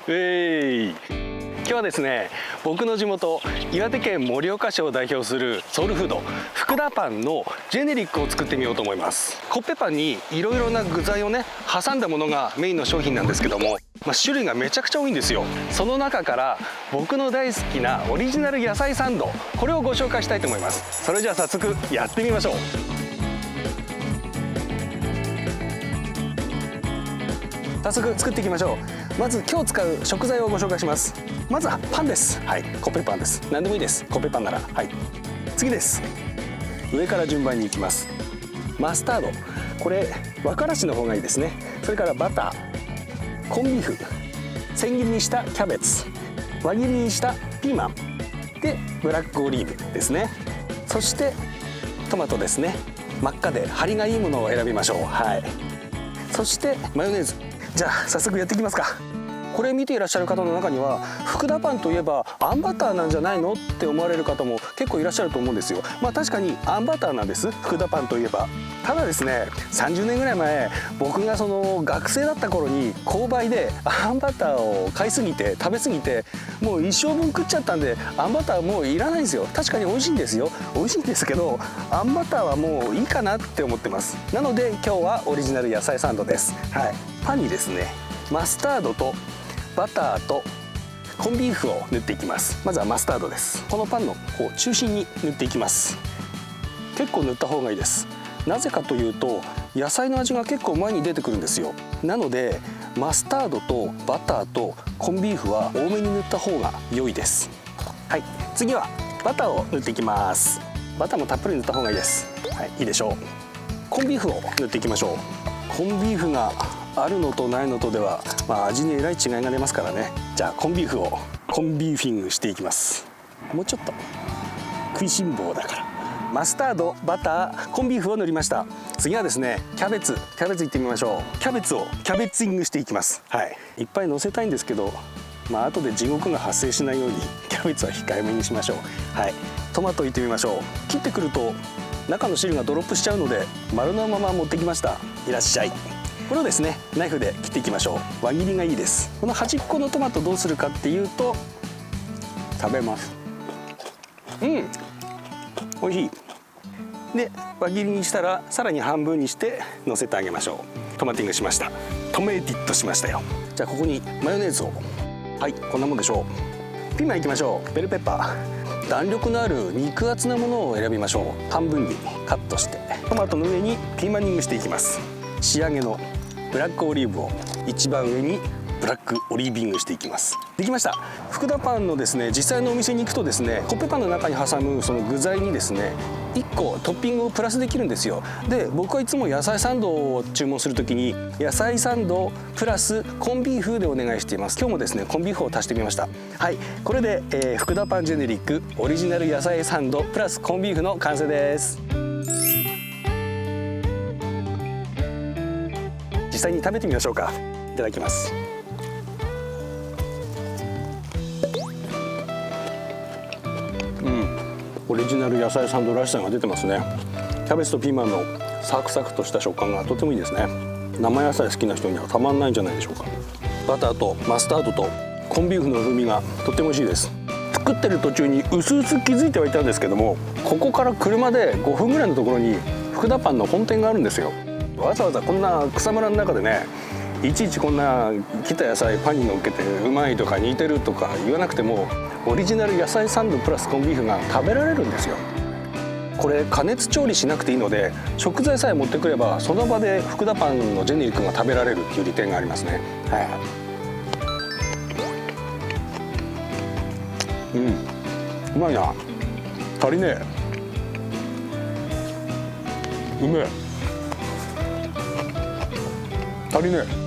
今日はですね、僕の地元岩手県盛岡市を代表するソウルフード福田パンのジェネリックを作ってみようと思います。コッペパンにいろいろな具材をね挟んだものがメインの商品なんですけども、種類がめちゃくちゃ多いんですよ。その中から僕の大好きなオリジナル野菜サンド、これをご紹介したいと思います。それじゃあ早速やってみましょう。早速作っていきましょう。まず今日使う食材をご紹介します。まずはパンです。はい、コッペパンです。何でもいいです。コッペパンなら。はい。次です。上から順番にいきます。マスタード、これ和からしの方がいいですね。それからバター、コンビーフ、千切りにしたキャベツ、輪切りにしたピーマンでブラックオリーブですね。そしてトマトですね。真っ赤で張りがいいものを選びましょう。はい。そしてマヨネーズ。じゃあ早速やっていきますか。これ見ていらっしゃる方の中には福田パンといえばあんバターなんじゃないのって思われる方も結構いらっしゃると思うんですよ。確かにあんバターなんです、福田パンといえば。ただですね、30年ぐらい前、僕がその学生だった頃に購買であんバターを買いすぎて食べすぎてもう一生分食っちゃったんで、あんバターもういらないんですよ。確かに美味しいんですよ。美味しいんですけど、あんバターはもういいかなって思ってます。なので今日はオリジナル野菜サンドです。はい。パンにですね、マスタードとバターとコンビーフを塗っていきます。まずはマスタードです。このパンのこう中心に塗っていきます。結構塗った方がいいです。なぜかというと野菜の味が結構前に出てくるんですよ。なのでマスタードとバターとコンビーフは多めに塗った方が良いです。はい。次はバターを塗っていきます。バターもたっぷり塗った方がいいです。はい、いいでしょう。コンビーフを塗っていきましょう。コンビーフがあるのとないのとでは、味にえらい違いが出ますからね。じゃあコンビーフをコンビーフィングしていきます。もうちょっと食いしん坊だから。マスタード、バター、コンビーフを塗りました。次はですね、キャベツいってみましょう。キャベツをキャベツイングしていきます。はい。いっぱい乗せたいんですけど、後で地獄が発生しないようにキャベツは控えめにしましょう。はい。トマトいってみましょう。切ってくると中の汁がドロップしちゃうので丸のまま持ってきました。いらっしゃい。これをですね、ナイフで切っていきましょう。輪切りがいいです。この端っこのトマトどうするかっていうと、食べます。美味しい。で輪切りにしたらさらに半分にして乗せてあげましょう。トマティングしました。トメティットしましたよ。じゃあここにマヨネーズを。はい、こんなもんでしょう。ピーマンいきましょう。ベルペッパー、弾力のある肉厚なものを選びましょう。半分にカットしてトマトの上にピーマニングしていきます。仕上げのブラックオリーブを一番上にブラックオリービングしていきます。できました。福田パンのですね、実際のお店に行くとですね、コッペパンの中に挟むその具材にですね、1個トッピングをプラスできるんですよ。で僕はいつも野菜サンドを注文するときに野菜サンドプラスコンビーフでお願いしています。今日もですねコンビーフを足してみました。はい、これで、福田パンジェネリックオリジナル野菜サンドプラスコンビーフの完成です。実際に食べてみましょうか。いただきます。オリジナル野菜サンドらしさが出てますね。キャベツとピーマンのサクサクとした食感がとてもいいですね。生野菜好きな人にはたまんないんじゃないでしょうか。バターとマスタードとコンビーフの風味がとっても美味しいです。作ってる途中にうすうす気づいてはいたんですけども、ここから車で5分ぐらいのところに福田パンの本店があるんですよ。わざわざこんな草むらの中でね、いちいちこんな切った野菜パンにのっけてうまいとか似てるとか言わなくても、オリジナル野菜サンドプラスコンビーフが食べられるんですよ。これ加熱調理しなくていいので、食材さえ持ってくればその場で福田パンのジェネリックが食べられるっていう利点がありますね。はい。うまいな。足りねえ。うめえ。足りねえ。